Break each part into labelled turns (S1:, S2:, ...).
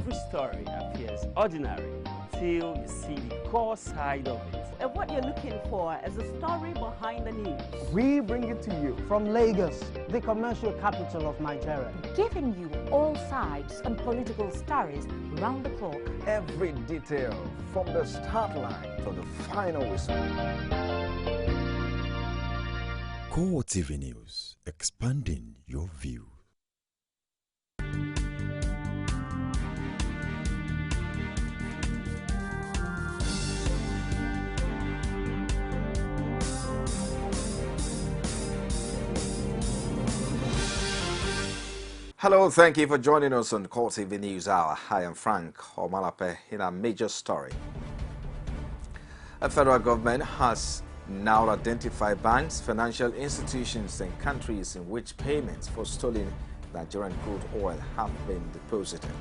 S1: every story appears ordinary till you see the core side of it.
S2: And what you're looking for is a story behind the news.
S3: We bring it to you from Lagos, the commercial capital of Nigeria.
S4: Giving you all sides and political stories round the clock.
S5: Every detail from the start line to the final whistle.
S6: CoreTV News, expanding your view.
S5: Hello, thank you for joining us on CoreTV News Hour. I am Frank Omalape in a major story. The federal government has now identified banks, financial institutions and countries in which payments for stolen Nigerian crude oil have been deposited.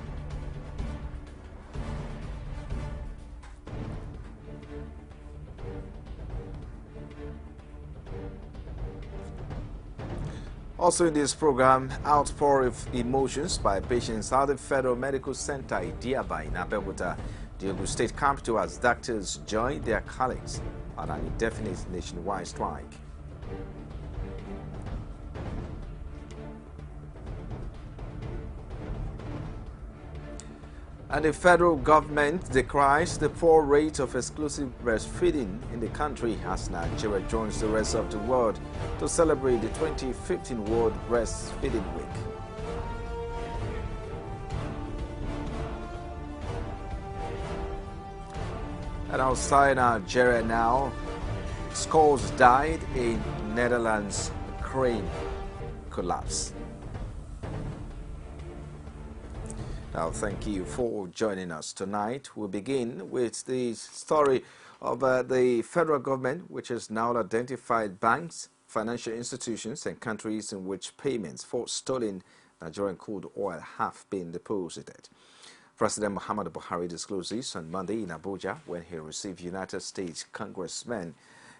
S5: Also in this program, outpour of emotions by patients at the Federal Medical Center Idiaba in Abeokuta, the Ogun State capital, as doctors join their colleagues on an indefinite nationwide strike. And the federal government decries the poor rate of exclusive breastfeeding in the country as Nigeria joins the rest of the world to celebrate the 2015 World Breastfeeding Week. And outside Nigeria now, scores died in Netherlands crane collapse. Now, thank you for joining us tonight. We'll begin with the story of the federal government, which has now identified banks, financial institutions, and countries in which payments for stolen Nigerian crude oil have been deposited. President Muhammadu Buhari disclosed this on Monday in Abuja when he received United States congressmen.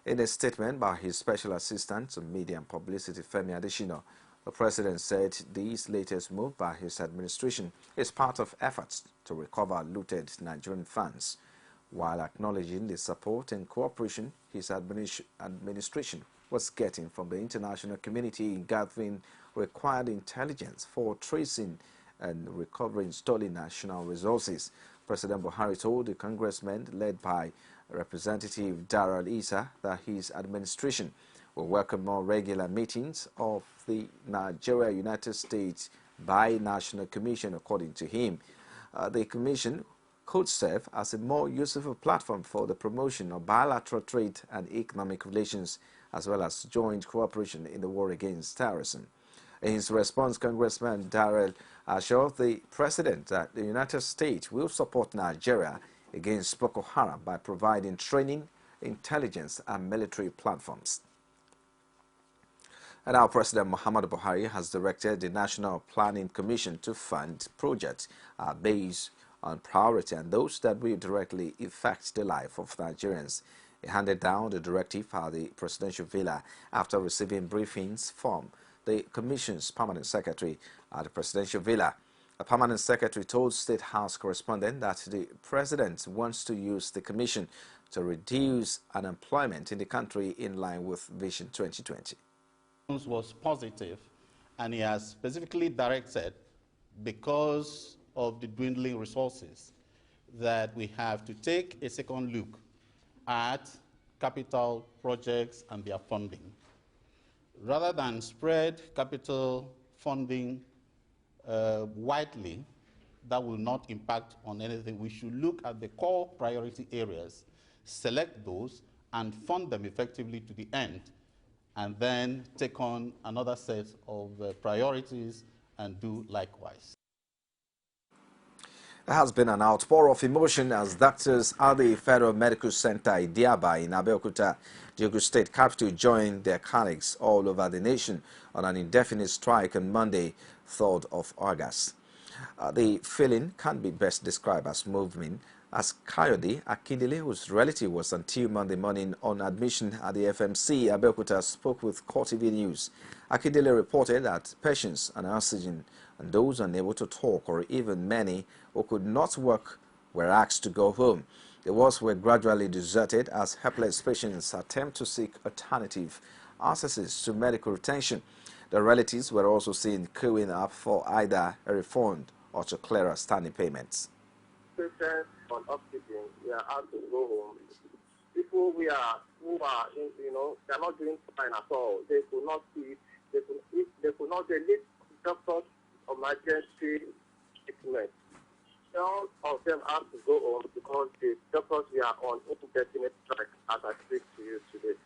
S5: In a statement by his special assistant on media and publicity, Femi Adesina, the president said this latest move by his administration is part of efforts to recover looted Nigerian funds, while acknowledging the support and cooperation his administration was getting from the international community in gathering required intelligence for tracing and recovering stolen national resources. President Buhari told the congressmen led by Representative Darrell Issa that his administration will welcome more regular meetings of the Nigeria-United States Bi-National Commission. According to him, the commission could serve as a more useful platform for the promotion of bilateral trade and economic relations, as well as joint cooperation in the war against terrorism. In his response, Congressman Darrell assured the president that the United States will support Nigeria against Boko Haram by providing training, intelligence, and military platforms. And now President Muhammadu Buhari has directed the National Planning Commission to fund projects based on priority and those that will directly affect the life of Nigerians. He handed down the directive at the presidential villa after receiving briefings from the Commission's permanent secretary at the presidential villa. A permanent secretary told State House correspondent that the president wants to use the commission to reduce unemployment in the country in line with Vision 2020.
S7: Was positive, and he has specifically directed, because of the dwindling resources, that we have to take a second look at capital projects and their funding. Rather than spread capital funding widely, that will not impact on anything. We should look at the core priority areas, select those, and fund them effectively to the end, and then take on another set of priorities and do likewise.
S5: There has been an outpour of emotion as doctors at the Federal Medical Center Idiaba in Abeokuta, the Ogun State capital, joined their colleagues all over the nation on an indefinite strike on Monday, 3rd of August. The feeling can be best described as moving, as Kayode Akindele, whose relative was until Monday morning on admission at the FMC Abeokuta, spoke with CoreTV News. Akindele reported that patience and oxygen and those unable to talk, or even many who could not work, were asked to go home. The wards were gradually deserted as helpless patients attempt to seek alternative accesses to medical attention. The relatives were also seen queuing up for either a refund or to clear outstanding payments.
S8: Patients on oxygen, we are asked to go home. People who are they are not doing fine at all. They could not see. They need doctors emergency treatment. All of them have to go home because the doctors we are on indefinite strike as I speak to you today.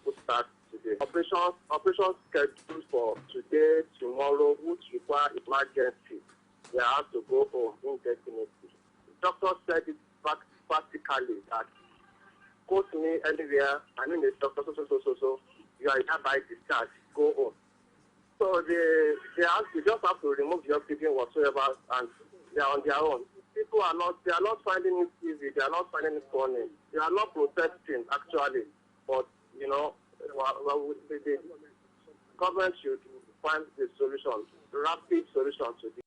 S8: We'll start today. Operations scheduled for today, tomorrow, which require emergency. They have to go home indefinitely. The doctor said it practically that quote me anywhere, I mean the doctor so you are hereby discharged, go home. So they just have to remove the oxygen whatsoever, and they are on their own. People are not finding it easy, they are not finding it funny. They are not protesting actually, but the government should find the solution, rapid solution to this.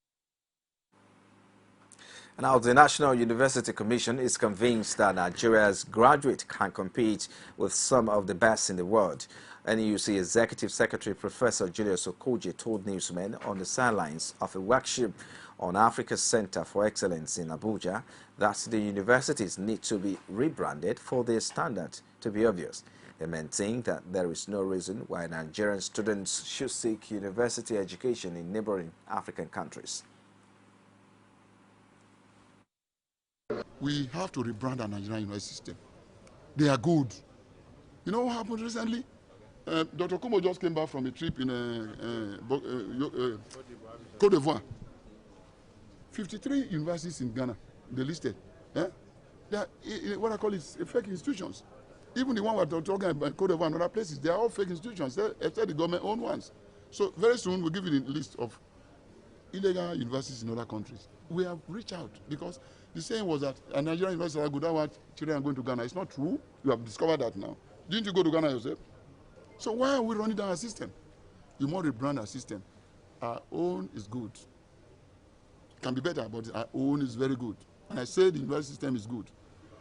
S5: Now, the National University Commission is convinced that Nigeria's graduates can compete with some of the best in the world. NUC Executive Secretary Professor Julius Okoje told newsmen on the sidelines of a workshop on Africa's Center for Excellence in Abuja that the universities need to be rebranded for their standard to be obvious. They maintain that there is no reason why Nigerian students should seek university education in neighboring African countries.
S9: We have to rebrand our Nigerian university system. They are good. You know what happened recently? Dr. Kumo just came back from a trip in Côte d'Ivoire. 53 universities in Ghana, they listed. They are what I call it fake institutions. Even the one we're talking about, Côte d'Ivoire and other places, they are all fake institutions, except the government-owned ones. So very soon we'll give you the list of illegal universities in other countries. We have reached out because the saying was that a Nigerian university are good, that's why children are going to Ghana. It's not true. You have discovered that now. Didn't you go to Ghana yourself? So why are we running down our system? You must rebrand our system. Our own is good. It can be better, but our own is very good. And I say the university system is good.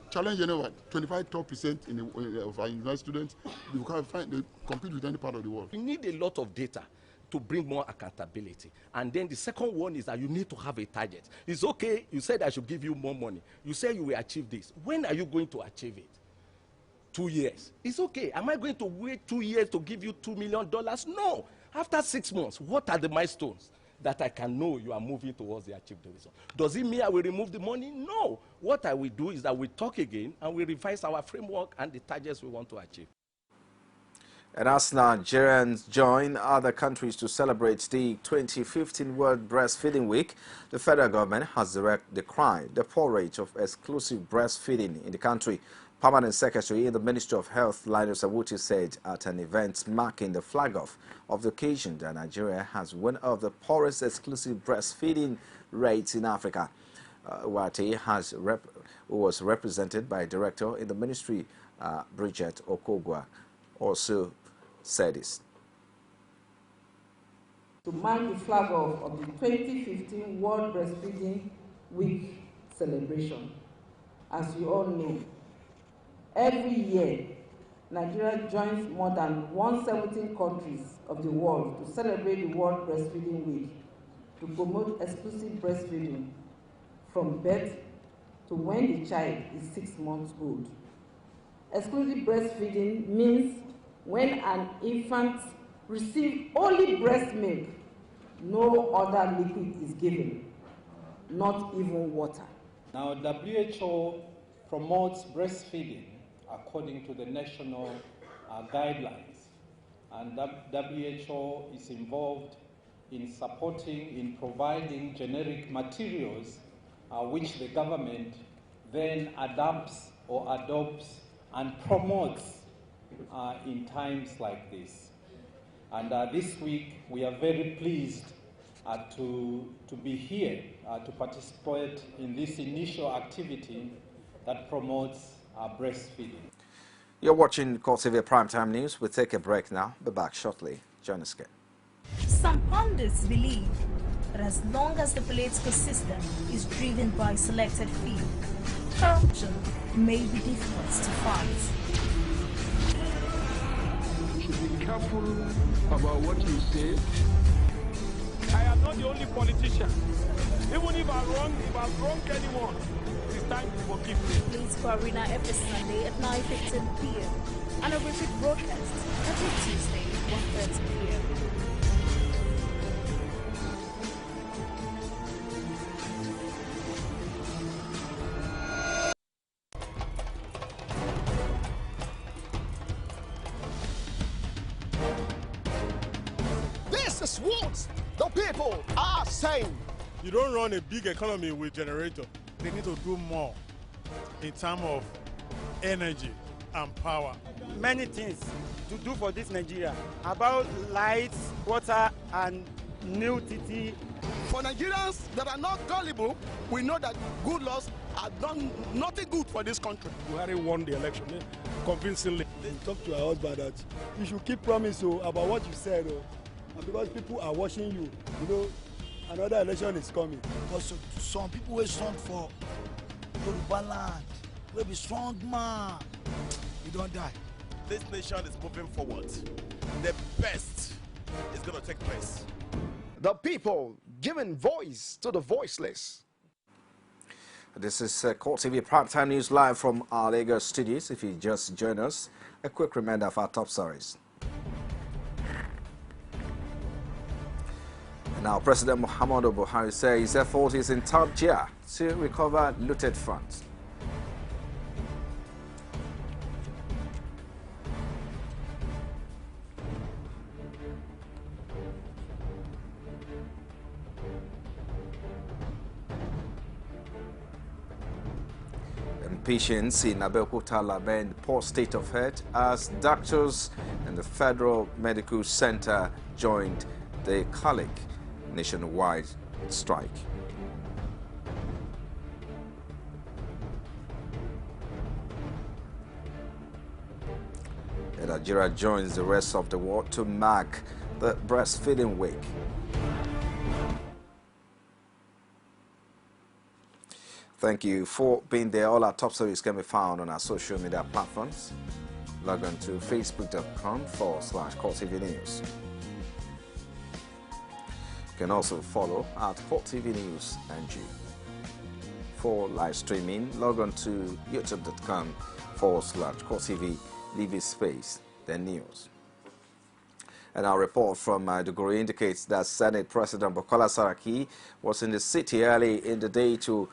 S9: Challenge, 25% of our university students, they compete with any part of the world.
S10: We need a lot of data to bring more accountability. And then the second one is that you need to have a target. It's okay, you said I should give you more money. You say you will achieve this. When are you going to achieve it? 2 years. It's okay. Am I going to wait 2 years to give you $2 million? No. After 6 months, what are the milestones that I can know you are moving towards the achieved result? Does it mean I will remove the money? No. What I will do is that we talk again and we revise our framework and the targets we want to achieve.
S5: And as Nigerians join other countries to celebrate the 2015 World Breastfeeding Week, the federal government has decried the poor rate of exclusive breastfeeding in the country. Permanent Secretary in the Ministry of Health, Linus Awuti, said at an event marking the flag-off of the occasion that Nigeria has one of the poorest exclusive breastfeeding rates in Africa. Awuti who was represented by Director in the Ministry, Bridget Okogwa, also said this.
S11: To mark the flag-off of the 2015 World Breastfeeding Week celebration. As you all know, every year, Nigeria joins more than 117 countries of the world to celebrate the World Breastfeeding Week to promote exclusive breastfeeding from birth to when the child is 6 months old. Exclusive breastfeeding means when an infant receives only breast milk, no other liquid is given, not even water.
S12: Now, WHO promotes breastfeeding according to the national guidelines, and WHO is involved in supporting, in providing generic materials which the government then adapts or adopts and promotes in times like this. And this week we are very pleased to be here to participate in this initial activity that promotes breastfeeding.
S5: You're watching CoreTV Primetime News. We'll take a break now. Be back shortly. Join us again.
S13: Some pundits believe that as long as the political system is driven by selected few, corruption may be difficult to fight.
S14: You should be careful about what you say.
S15: I am not the only politician. Even if I've wronged anyone, it is time to forgive me.
S13: Political Arena every Sunday at 9:15 p.m. and a repeat broadcast every Tuesday at 1:30 p.m.
S16: This is what the people are saying.
S15: You don't run a big economy with generator. They need to do more in terms of energy and power.
S17: Many things to do for this Nigeria about lights, water, and new TT.
S16: For Nigerians that are not gullible, we know that good laws have done nothing good for this country.
S15: Buhari won the election convincingly.
S18: They talk to her husband that you should keep promise about what you said, and because people are watching you, you know, another election is coming.
S19: Because some people will strong for Yoruba land, will be strong man, you don't die.
S20: This nation is moving forward. The best is going to take place.
S16: The people giving voice to the voiceless.
S5: This is CoreTV Primetime News live from our Lagos studios. If you just joined us, a quick reminder of our top stories. Now, President Muhammadu Buhari says his effort is in top gear to recover looted funds. Patients in Abeokuta lament poor state of health as doctors in the Federal Medical Center joined the colleague nationwide strike. And Nigeria joins the rest of the world to mark the Breastfeeding Week. Thank you for being there. All our top stories can be found on our social media platforms. Log on to facebook.com/CoreTV News. You can also follow at CoreTV News NG. For live streaming, log on to youtube.com/CoreTV, leave a space, then news. And our report from Maiduguri indicates that Senate President Bukola Saraki was in the city early in the day to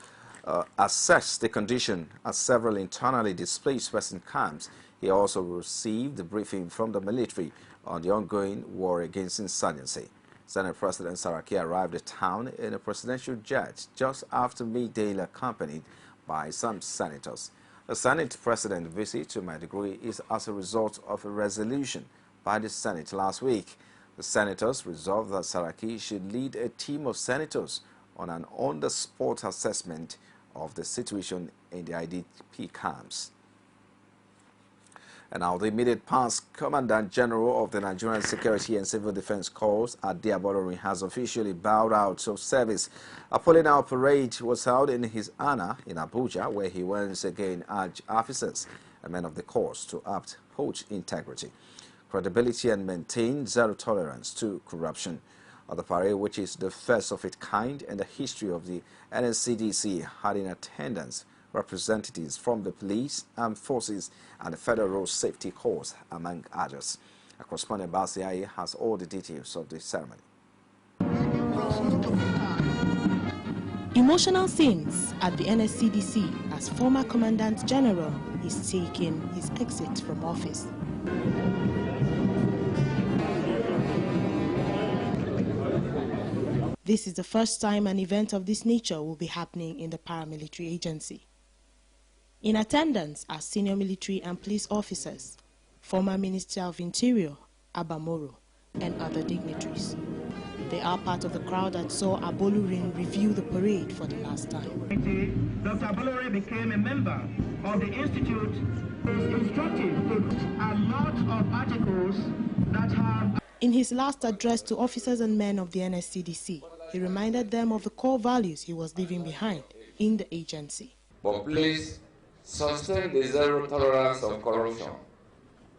S5: assess the condition at several internally displaced person camps. He also received a briefing from the military on the ongoing war against insurgency. Senate President Saraki arrived at town in a presidential jet just after midday, accompanied by some senators. The Senate President's visit to Maiduguri is as a result of a resolution by the Senate last week. The senators resolved that Saraki should lead a team of senators on an on-the-spot assessment of the situation in the IDP camps. And now the immediate past Commandant General of the Nigerian Security and Civil Defense Corps at Diabolorin has officially bowed out of service. A polling out parade was held in his honor in Abuja, where he once again urged officers and men of the corps to uphold integrity, credibility and maintain zero tolerance to corruption. The parade, which is the first of its kind in the history of the NSCDC, had in attendance representatives from the police, armed forces, and the Federal Road Safety Corps, among others. A correspondent Basiaye has all the details of the ceremony.
S21: Emotional scenes at the NSCDC as former Commandant General is taking his exit from office. This is the first time an event of this nature will be happening in the paramilitary agency. In attendance are senior military and police officers, former Minister of Interior, Abba Moro, and other dignitaries. They are part of the crowd that saw Abolurin review the parade for the last time.
S22: Dr. Abolurin became a member of the Institute. Is instructive a lot of articles that have...
S21: In his last address to officers and men of the NSCDC, he reminded them of the core values he was leaving behind in the agency.
S1: But please sustain the zero tolerance of corruption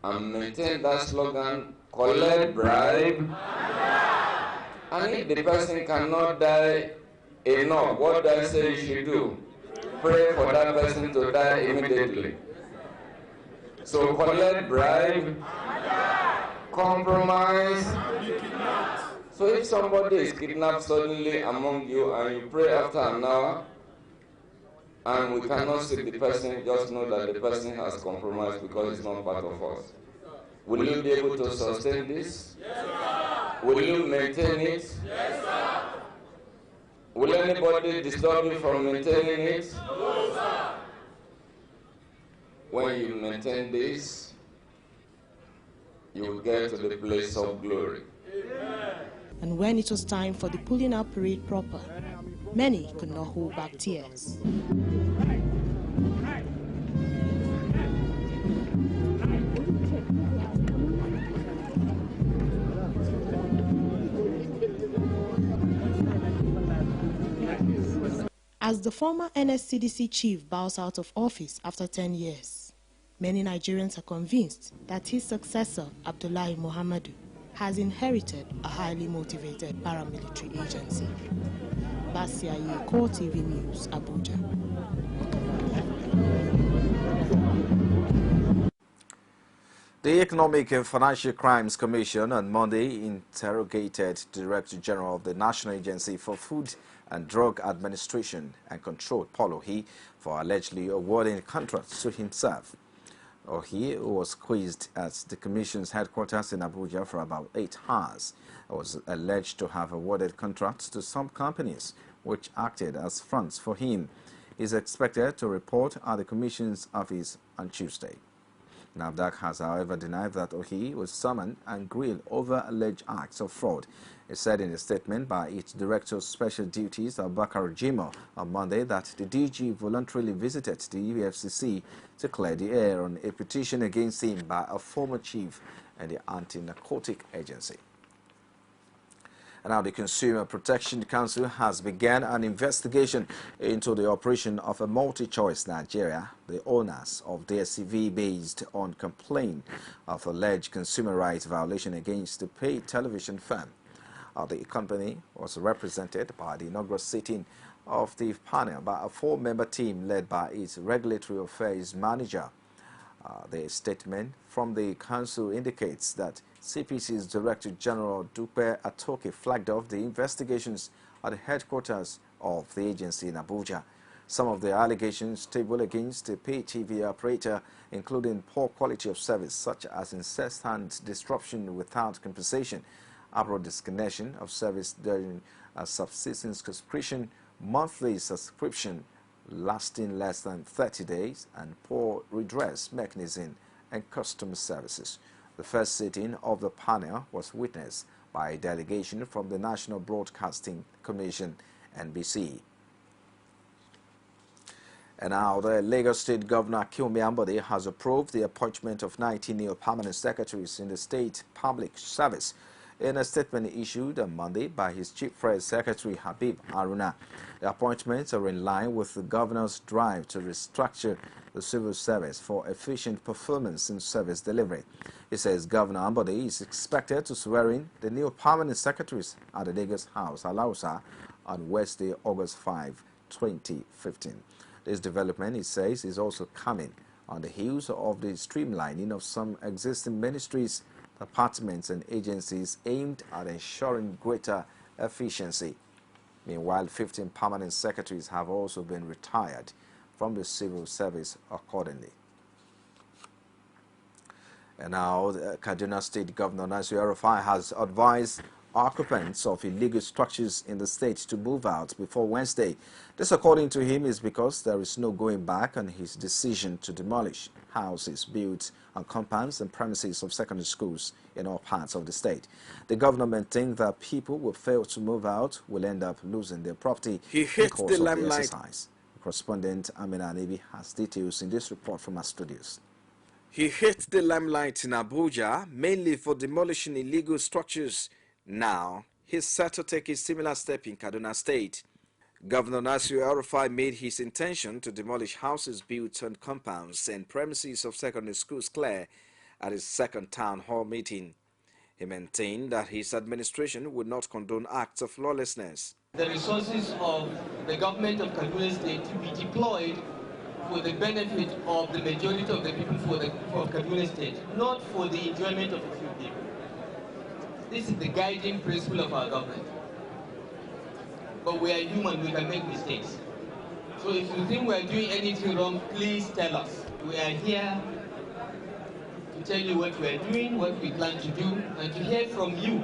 S1: and maintain that slogan, collect bribe. And if the person cannot die enough, what do I say you should do? Pray for that person to die immediately. So collect bribe, compromise. So if somebody is kidnapped suddenly among you and you pray after an hour, and we cannot see the person, just know that the person has compromised because it's not part of us. Will you be able to sustain this? Yes, sir. Will you maintain it? Yes, sir. Will anybody disturb you from maintaining it? No, sir. When you maintain this, you will get to the place of glory. Amen.
S21: And when it was time for the pulling out parade proper, many could not hold back tears. As the former NSCDC chief bows out of office after 10 years, many Nigerians are convinced that his successor, Abdullahi Mohamadu, has inherited a highly motivated paramilitary agency. Basiaye, CoreTV News, Abuja.
S5: The Economic and Financial Crimes Commission on Monday interrogated Director General of the National Agency for Food and Drug Administration and Control, Paul Ohi, for allegedly awarding contracts to himself. Ohi, who was quizzed at the Commission's headquarters in Abuja for about 8 hours, was alleged to have awarded contracts to some companies which acted as fronts for him. He is expected to report at the Commission's office on Tuesday. NAFDAC has, however, denied that Ohi was summoned and grilled over alleged acts of fraud. It said in a statement by its Director of Special Duties, Abubakar Jimo, on Monday that the DG voluntarily visited the EFCC to clear the air on a petition against him by a former chief and the Anti-Narcotic Agency. And now the Consumer Protection Council has begun an investigation into the operation of a multi-choice Nigeria, the owners of DSTV, based on complaint of alleged consumer rights violation against the paid television firm. The company was represented by the inaugural sitting of the panel by a 4-member team led by its regulatory affairs manager. The statement from the council indicates that CPC's Director General Dupe Atoke flagged off the investigations at the headquarters of the agency in Abuja. Some of the allegations tabled against the pay TV operator, including poor quality of service such as incessant disruption without compensation, abrupt disconnection of service during a subsistence subscription, monthly subscription lasting less than 30 days, and poor redress mechanism and customer services. The first sitting of the panel was witnessed by a delegation from the National Broadcasting Commission, NBC. And now the Lagos State Governor Akinwumi Ambode has approved the appointment of 19 new permanent secretaries in the state public service. In a statement issued on Monday by his Chief Press Secretary Habib Haruna, the appointments are in line with the governor's drive to restructure the civil service for efficient performance in service delivery. He says Governor Ambode is expected to swear in the new permanent secretaries at the Lagos House, Alausa, on Wednesday, August 5, 2015. This development, he says, is also coming on the heels of the streamlining of some existing ministries, departments and agencies aimed at ensuring greater efficiency. Meanwhile, 15 permanent secretaries have also been retired from the civil service accordingly. And now, Kaduna State Governor Nasir El-Rufai has advised occupants of illegal structures in the state to move out before Wednesday. This, according to him, is because there is no going back on his decision to demolish houses built on compounds and premises of secondary schools in all parts of the state. The governor maintained that people who fail to move out will end up losing their property in the course of the exercise. Correspondent Amina Anibi has details in this report from our studios.
S2: He hit the limelight in Abuja mainly for demolishing illegal structures. Now,
S5: he's set to take a similar step in Kaduna State. Governor Nasir El-Rufai made his intention to demolish houses built on compounds and premises of secondary schools clear at his second town hall meeting. He maintained that his administration would not condone acts of lawlessness.
S2: The resources of the government of Kaduna State to be deployed for the benefit of the majority of the people of Kaduna State, not for the enjoyment of a few people. This is the guiding principle of our government. But we are human, we can make mistakes. So if you think we are doing anything wrong, please tell us. We are here to tell you what we are doing, what we plan to do, and to hear from you.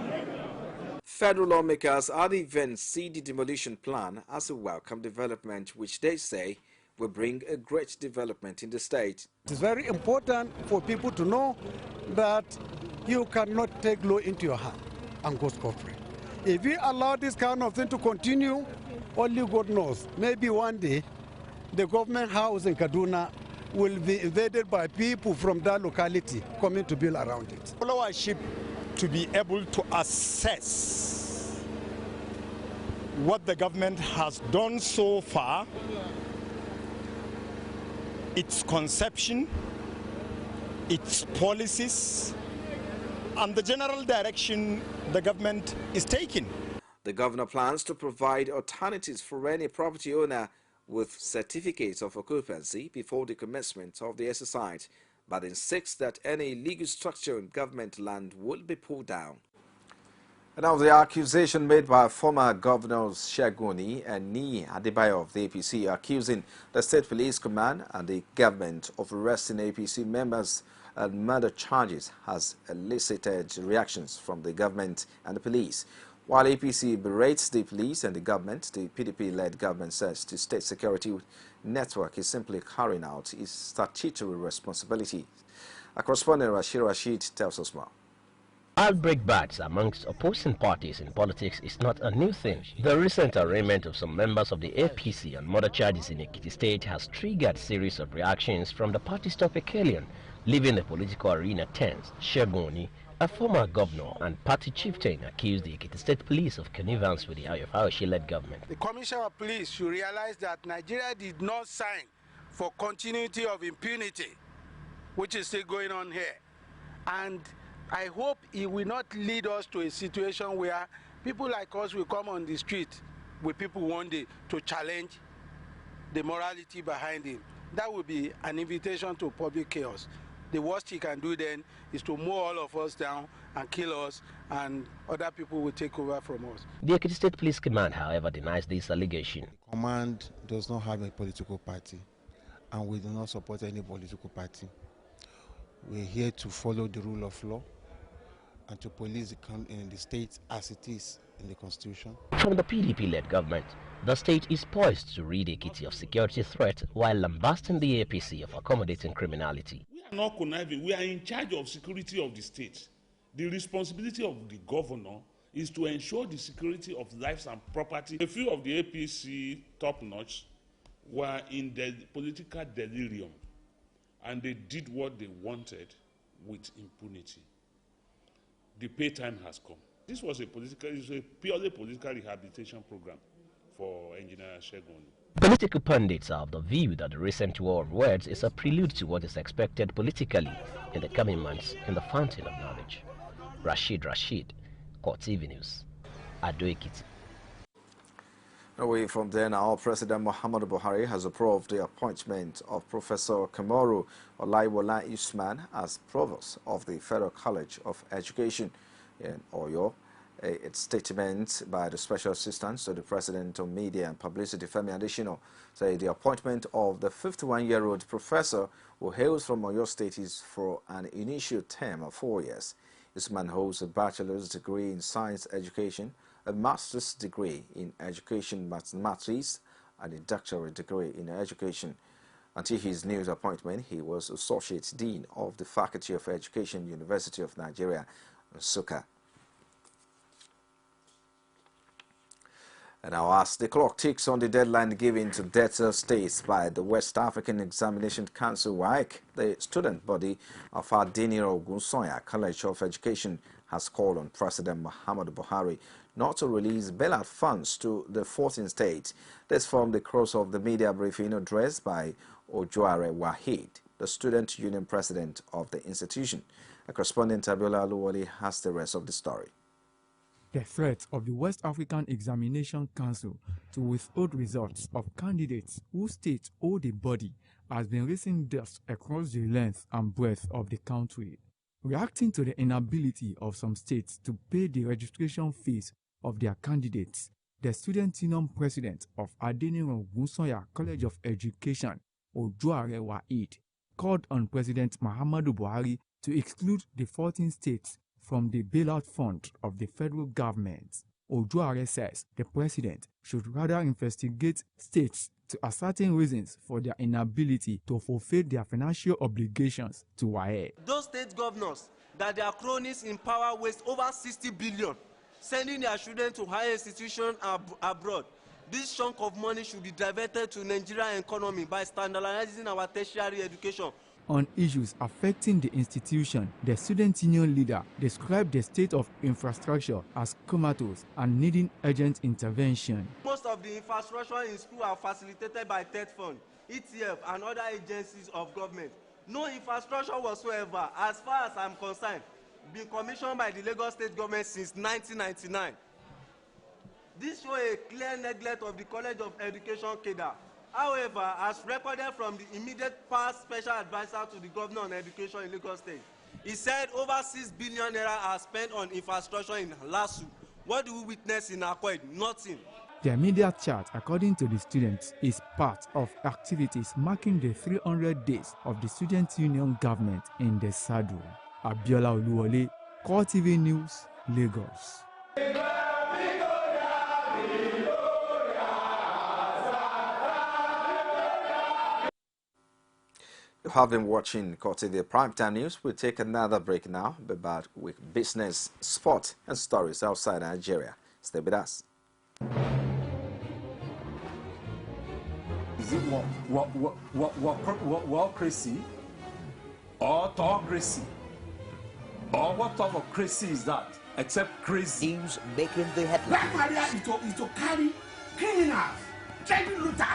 S5: Federal lawmakers at the event see the demolition plan as a welcome development, which they say will bring a great development in the state.
S3: It's very important for people to know that you cannot take law into your hand and go scot-free. If we allow this kind of thing to continue, only God knows, maybe one day the government house in Kaduna will be invaded by people from that locality coming to build around it.
S23: Followership to be able to assess what the government has done so far, its conception, its policies, and the general direction the government is taking.
S5: The governor plans to provide alternatives for any property owner with certificates of occupancy before the commencement of the exercise, but insists that any illegal structure in government land will be pulled down. And now the accusation made by former governors Shegoni and Ni Adebayo of the APC accusing the State Police Command and the government of arresting APC members and murder charges has elicited reactions from the government and the police. While APC berates the police and the government, the PDP-led government says the state security network is simply carrying out its statutory responsibility. Our correspondent Rashid tells us more.
S24: Outbreak bats amongst opposing parties in politics is not a new thing. The recent arraignment of some members of the APC on murder charges in Ekiti State has triggered a series of reactions from the party's top echelon, leaving the political arena tense. Shegoni, a former governor and party chieftain, accused the Ekiti State Police of connivance with the Ayofayoshi-led government.
S25: The Commissioner of Police should realize that Nigeria did not sign for continuity of impunity, which is still going on here. And I hope it will not lead us to a situation where people like us will come on the street with people one day to challenge the morality behind him. That would be an invitation to public chaos. The worst he can do then is to mow all of us down and kill us, and other people will take over from us.
S24: The Ekiti State Police Command, however, denies this allegation.
S26: The command does not have a political party, and we do not support any political party. We're here to follow the rule of law and to police the state as it is in the Constitution.
S24: From the PDP-led government, the state is poised to rid Ekiti of security threat while lambasting the APC of accommodating criminality.
S27: We are not conniving. We are in charge of security of the state. The responsibility of the governor is to ensure the security of lives and property. A few of the APC top-notch were in the political delirium, and they did what they wanted with impunity. The pay time has come. This was a purely political rehabilitation program for Engineer Shegoni.
S24: Political pundits are of the view that the recent war of words is a prelude to what is expected politically in the coming months in the fountain of knowledge. Rashid, CoreTV News, Ado Ekiti.
S5: Away from there now, President Muhammadu Buhari has approved the appointment of Professor Kamoru Olaiwola Usman as Provost of the Federal College of Education in Oyo. A statement by the Special Assistant to the President on Media and Publicity, Femi Adesina, said the appointment of the 51-year-old professor who hails from Oyo State is for an initial term of 4 years. Usman holds a bachelor's degree in science education, a master's degree in education mathematics, and a doctorate degree in education. Until his new appointment, he was Associate Dean of the Faculty of Education, University of Nigeria, Nsukka. And now, as the clock ticks on the deadline given to Delta States by the West African Examination Council, WAEC, the student body of Adeniran Ogunsoya College of Education has called on President Muhammadu Buhari not to release bailout funds to the 14 states. This from the close of the media briefing addressed by Ojuare Wahid, the student union president of the institution. A correspondent Abiola Aluwale has the rest of the story.
S4: The threat of the West African Examination Council to withhold results of candidates whose states hold a body has been raising dust across the length and breadth of the country. Reacting to the inability of some states to pay the registration fees of their candidates, the student union president of Adeniran Gunsoya College of Education, Ojuare Wahid, called on President Muhammadu Buhari to exclude the 14 states from the bailout fund of the federal government. Ojuare says the president should rather investigate states to ascertain reasons for their inability to fulfill their financial obligations to WAEC.
S6: Those state governors that their cronies in power waste over 60 billion, sending their children to higher institutions abroad. This chunk of money should be diverted to Nigerian economy by standardizing our tertiary education.
S4: On issues affecting the institution, the student union leader described the state of infrastructure as comatose and needing urgent intervention.
S6: Most of the infrastructure in school are facilitated by TED Fund, ETF, and other agencies of government. No infrastructure whatsoever, as far as I'm concerned, been commissioned by the Lagos State government since 1999. This shows a clear neglect of the College of Education cadre. However, as recorded from the immediate past special advisor to the governor on education in Lagos State, he said over 6 billion naira are spent on infrastructure in LASU. What do we witness in Akwa? Nothing.
S4: The immediate chart, according to the students, is part of activities marking the 300 days of the student union government in the saddle. Abiola Oluwole, CoreTV News, Lagos.
S5: You have been watching CoreTV Primetime News. We'll take another break now, be back with business, sport, and stories outside Nigeria. Stay with us.
S7: Is it crazy or autocracy? Or what type of crazy is that? Except crazy.
S8: News making the headlines.
S9: Black Maria is to carry criminals, trading looters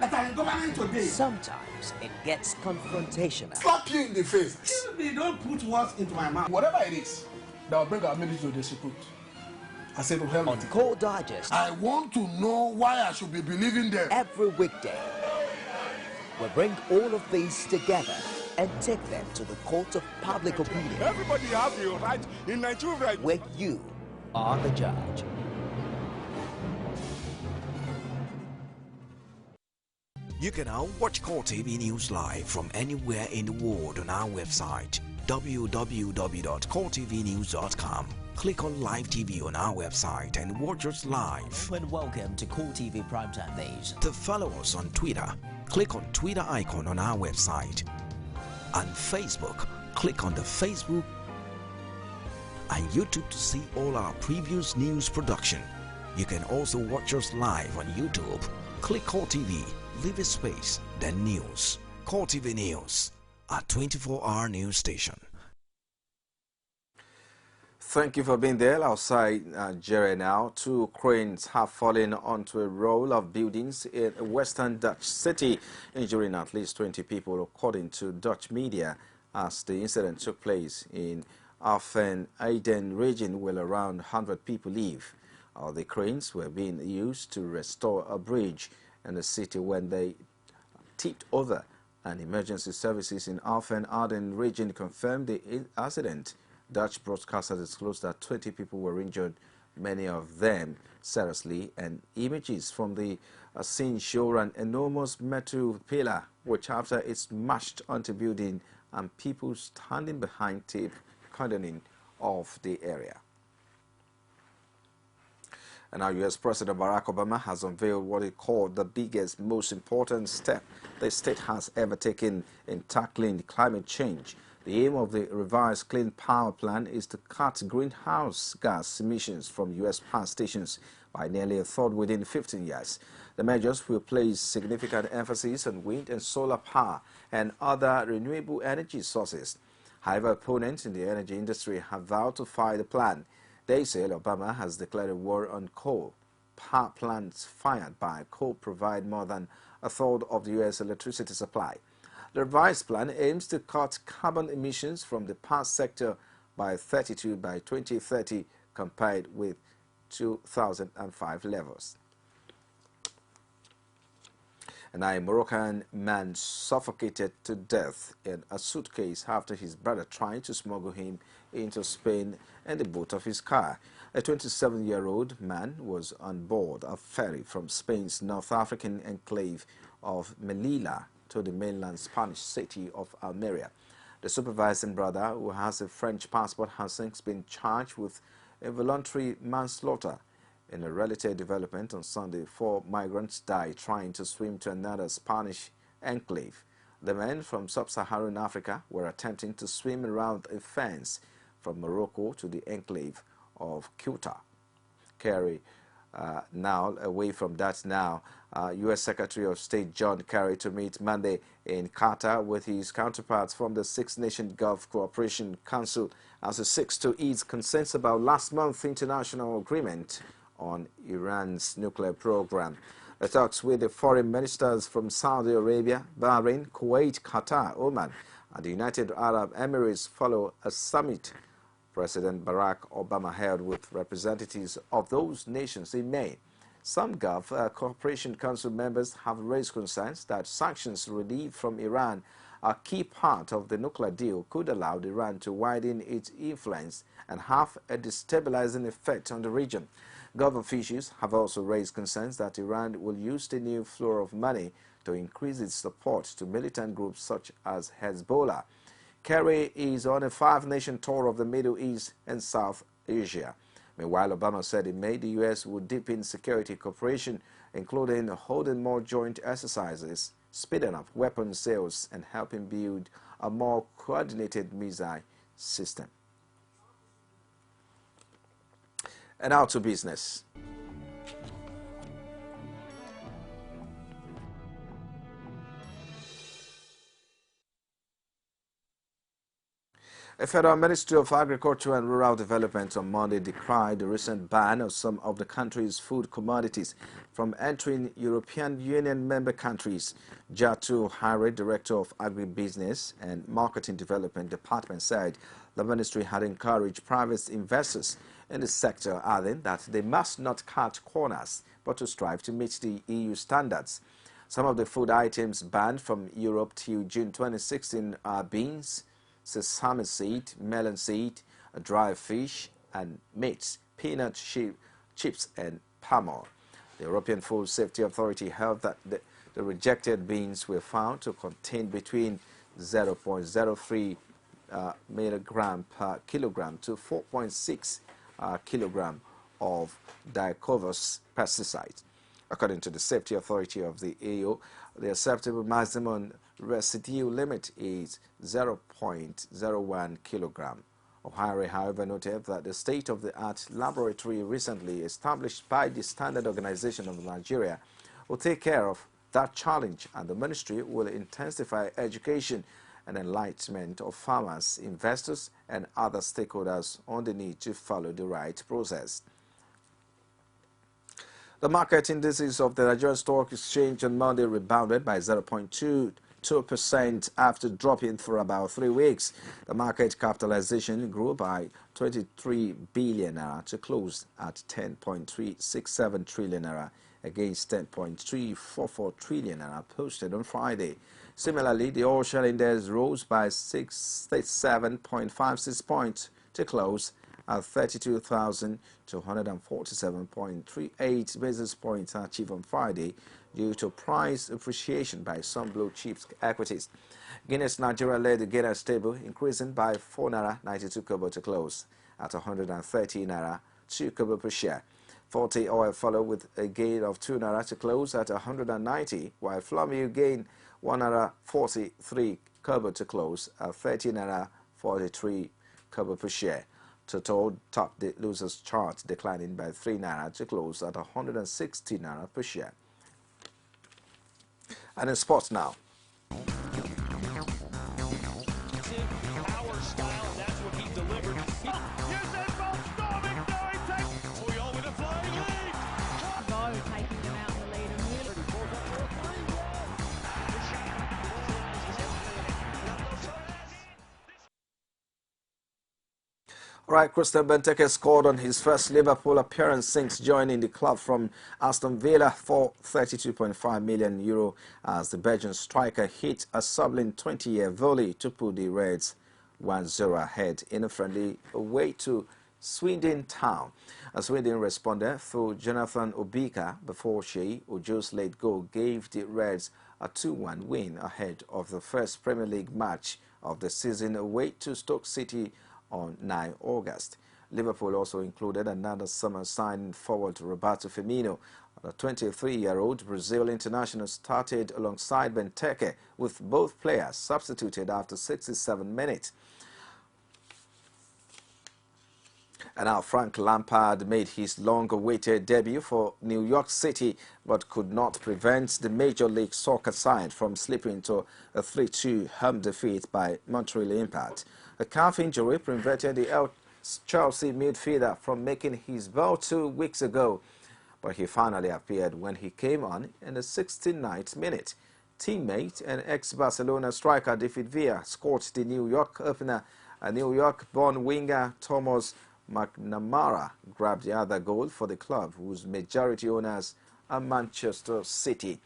S9: that are in government today.
S8: Sometimes it gets confrontational.
S9: Slap you in the face. They don't put words into my mouth.
S16: Whatever it is that will bring our military to disrepute, I said to hell.
S8: On Core Digest,
S9: I want to know why I should be believing them.
S8: Every weekday, we bring all of these together and take them to the court of public opinion.
S7: Everybody has the right in Nigeria.
S8: Where you are the judge.
S10: You can now watch CoreTV News live from anywhere in the world on our website www.coretvnews.com. Click on Live TV on our website and watch us live.
S8: And welcome to CoreTV Primetime Days.
S10: To follow us on Twitter, click on Twitter icon on our website. And Facebook, click on the Facebook and YouTube to see all our previous news production. You can also watch us live on YouTube. Click CoreTV, leave a space, then news. CoreTV News, a 24-hour news station.
S5: Thank you for being there. Outside Nigeria now, 2 cranes have fallen onto a row of buildings in a western Dutch city, injuring at least 20 people, according to Dutch media, as the incident took place in Alphen-Eden region where around 100 people live. The cranes were being used to restore a bridge in the city when they tipped over, and emergency services in Alphen-Eden region confirmed the accident. Dutch broadcaster disclosed that 20 people were injured, many of them seriously, and images from the scene show an enormous metal pillar which after it smashed onto building and people standing behind tape cordoning off the area. And now U.S. President Barack Obama has unveiled what he called the biggest, most important step the state has ever taken in tackling climate change. The aim of the revised Clean Power Plan is to cut greenhouse gas emissions from U.S. power stations by nearly a third within 15 years. The measures will place significant emphasis on wind and solar power and other renewable energy sources. However, opponents in the energy industry have vowed to fight the plan. They say Obama has declared a war on coal. Power plants fired by coal provide more than a third of the U.S. electricity supply. The revised plan aims to cut carbon emissions from the power sector by 32 by 2030 compared with 2005 levels. A Moroccan man suffocated to death in a suitcase after his brother tried to smuggle him into Spain in the boot of his car. A 27-year-old man was on board a ferry from Spain's North African enclave of Melilla to the mainland Spanish city of Almeria. The supervising brother, who has a French passport, has since been charged with involuntary manslaughter. In a related development on Sunday, 4 migrants died trying to swim to another Spanish enclave. The men from sub-Saharan Africa were attempting to swim around a fence from Morocco to the enclave of Ceuta. Kerry, now away from that now, U.S. Secretary of State John Kerry to meet Monday in Qatar with his counterparts from the Six-Nation Gulf Cooperation Council as he seeks to ease concerns about last month's international agreement on Iran's nuclear program. The talks with the foreign ministers from Saudi Arabia, Bahrain, Kuwait, Qatar, Oman, and the United Arab Emirates follow a summit President Barack Obama held with representatives of those nations in May. Some Gulf Cooperation Council members have raised concerns that sanctions relieved from Iran, a key part of the nuclear deal, could allow Iran to widen its influence and have a destabilizing effect on the region. Gulf officials have also raised concerns that Iran will use the new flow of money to increase its support to militant groups such as Hezbollah. Kerry is on a 5-nation tour of the Middle East and South Asia. Meanwhile, Obama said in May the U.S. would deepen security cooperation, including holding more joint exercises, speeding up weapons sales, and helping build a more coordinated missile system. And now to business. A Federal Ministry of Agriculture and Rural Development on Monday decried the recent ban of some of the country's food commodities from entering European Union member countries. Jatu Hare, Director of Agribusiness and Marketing Development Department, said the ministry had encouraged private investors in the sector, adding that they must not cut corners but to strive to meet the EU standards. Some of the food items banned from Europe till June 2016 are beans, sesame seed, melon seed, dry fish and meats, peanut chips and palm oil. The European Food Safety Authority held that the rejected beans were found to contain between 0.03 milligram per kilogram to 4.6 kilogram of dicovous pesticide. According to the Safety Authority of the EU, the acceptable maximum residue limit is 0.01 kilogram. O'Hare, however, noted that the state-of-the-art laboratory recently established by the Standard Organization of Nigeria will take care of that challenge, and the ministry will intensify education and enlightenment of farmers, investors, and other stakeholders on the need to follow the right process. The market indices of the Nigerian Stock Exchange on Monday rebounded by 0.22% after dropping for about 3 weeks. The market capitalization grew by 23 billion naira to close at 10.367 trillion naira against 10.344 trillion naira posted on Friday. Similarly, the oil share index rose by 67.56 points to close at 32,247.38 basis points achieved on Friday due to price appreciation by some blue chip equities. Guinness Nigeria led the gainer stable, increasing by 4 naira 92 kobo to close at 130 naira 2 kobo per share. Forte oil followed with a gain of 2 naira to close at 190, while Flamio gained 1 naira 43 kobo to close at 30 naira 43 kobo per share. Total topped the losers chart, declining by 3 naira to close at 160 naira per share. And in sports now.
S11: Power style, that's what he delivered. Usain Bolt storming down
S5: All right, Christian Benteke scored on his first Liverpool appearance since joining the club from Aston Villa for €32.5 million as the Belgian striker hit a sublime 20-year volley to put the Reds 1-0 ahead in a friendly away to Swindon Town. A Swindon responded through Jonathan Obika before Shea Ojo's late goal gave the Reds a 2-1 win ahead of the first Premier League match of the season away to Stoke City on 9 August. Liverpool also included another summer signing forward Roberto Firmino. The 23-year-old Brazil international started alongside Benteke, with both players substituted after 67 minutes. And now Frank Lampard made his long-awaited debut for New York City, but could not prevent the Major League Soccer side from slipping into a 3-2 home defeat by Montreal Impact. A calf injury prevented the Chelsea midfielder from making his bow 2 weeks ago, but he finally appeared when he came on in the 69th minute. Teammate and ex-Barcelona striker David Villa scored the New York opener. A New York-born winger Thomas McNamara grabbed the other goal for the club, whose majority owners are Manchester City.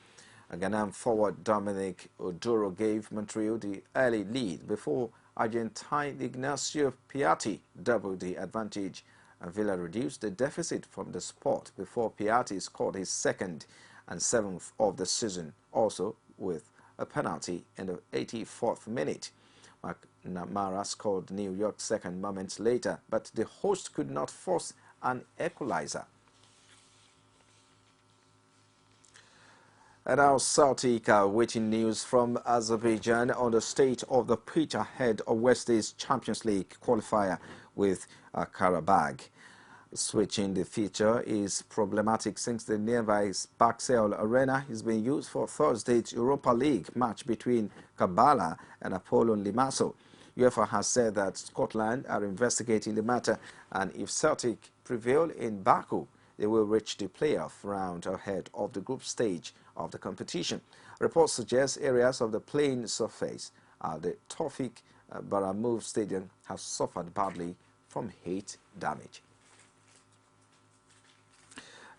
S5: A Ghanaian forward Dominic Oduro gave Montreal the early lead before Argentine Ignacio Piatti doubled the advantage, and Villa reduced the deficit from the spot before Piatti scored his second and 7th of the season, also with a penalty in the 84th minute. McNamara scored New York's second moments later, but the host could not force an equalizer. And now Celtic are waiting news from Azerbaijan on the state of the pitch ahead of Wednesday's Champions League qualifier with Karabakh. Switching the feature is problematic since the nearby Baxel Arena is being used for Thursday's Europa League match between Kabbalah and Apollon Limassol. UEFA has said that Scotland are investigating the matter, and if Celtic prevail in Baku, they will reach the playoff round ahead of the group stage of the competition. Reports suggest areas of the playing surface at the Tawfik Baramov Stadium have suffered badly from heat damage.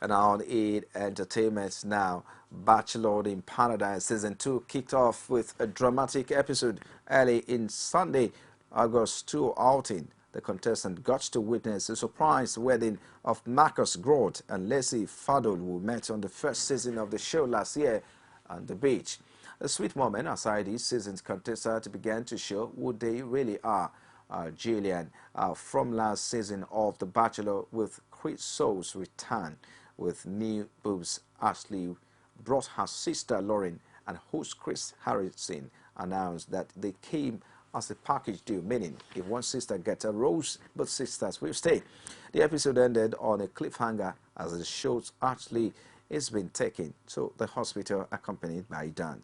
S5: And on EA Entertainment now, Bachelor in Paradise Season 2 kicked off with a dramatic episode early in Sunday, August 2 outing. The contestant got to witness a surprise wedding of Marcus Groth and Leslie Fadol, who met on the first season of the show last year on the beach. A sweet moment aside, this season's contestants began to show who they really are. Gillian from last season of The Bachelor with Chris Soule's return with new boobs. Ashley brought her sister Lauren, and host Chris Harrison announced that they came as a package deal, meaning if one sister gets a rose, both sisters will stay. The episode ended on a cliffhanger as the show's Ashley is being taken to the hospital accompanied by Dan.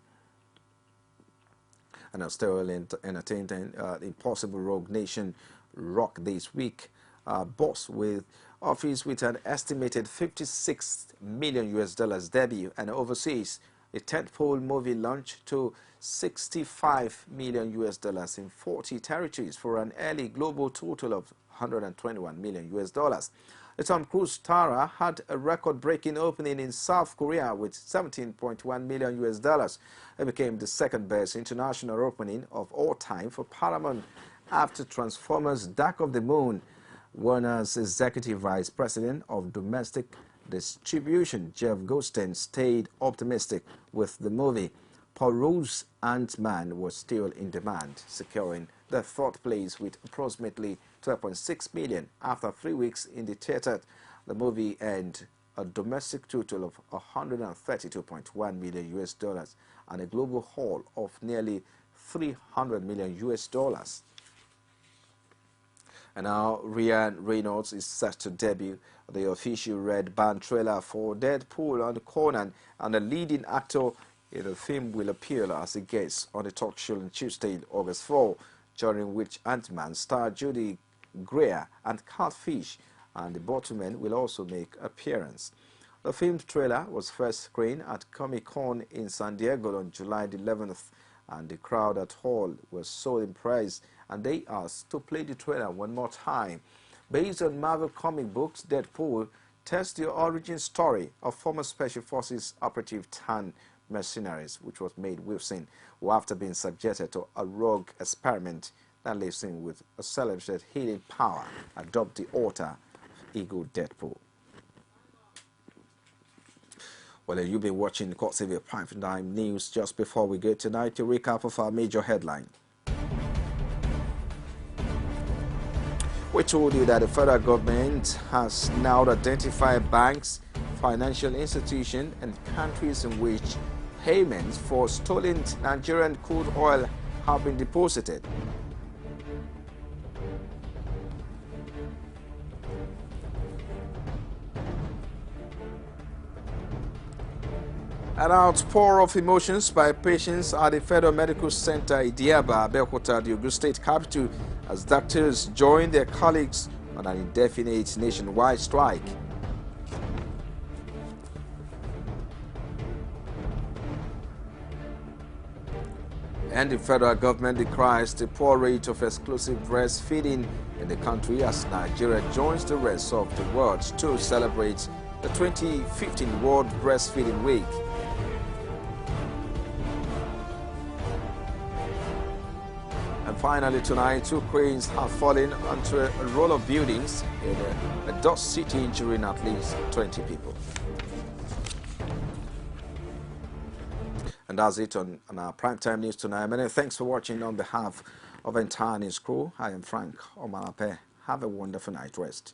S5: And I'm still entertaining Impossible Rogue Nation Rock this week. Boss with office with an estimated $56 million debut, and overseas a tentpole movie launched to $65 million in 40 territories for an early global total of $121 million. The Tom Cruise star had a record-breaking opening in South Korea with $17.1 million. It became the second best international opening of all time for Paramount after Transformers: Dark of the Moon. Warner's Executive Vice President of Domestic Distribution, Jeff Goldstein, stayed optimistic with the movie. Paul Rudd's Ant-Man was still in demand, securing the fourth place with approximately $12.6 million. After 3 weeks in the theater, the movie earned a domestic total of $132.1 million and a global haul of nearly $300 million. And now Ryan Reynolds is set to debut the official red band trailer for Deadpool and Conan, and the leading actor in the film will appear as a guest on the talk show on Tuesday, August 4, during which Ant-Man star Judy Greer and Catfish and the Bottlemen will also make appearance. The film's trailer was first screened at Comic-Con in San Diego on July the 11th, and the crowd at hall was so impressed, and they asked to play the trailer one more time. based on Marvel comic books. Deadpool tells the origin story of former Special Forces operative turned mercenaries, which was made Wilson, who after being subjected to a rogue experiment that leaves him with a celebrated healing power, adopt the altar Eagle Deadpool. Well, you've been watching CoreTV Prime Time News. Just before we go tonight, a recap of our major headline. We told you that the federal government has now identified banks, financial institutions, and countries in which payments for stolen Nigerian crude oil have been deposited. An outpour of emotions by patients at the Federal Medical Center Idiaba, Abeokuta, the Ogun State capital, as doctors join their colleagues on an indefinite nationwide strike. And the federal government decries the poor rate of exclusive breastfeeding in the country as Nigeria joins the rest of the world to celebrate the 2015 World Breastfeeding Week. And finally tonight, 2 cranes have fallen onto a row of buildings in a dust city, injuring at least 20 people. And that's it on our Primetime News tonight. Many thanks for watching. On behalf of the entire news crew, I am Frank Omalape. Have a wonderful night rest.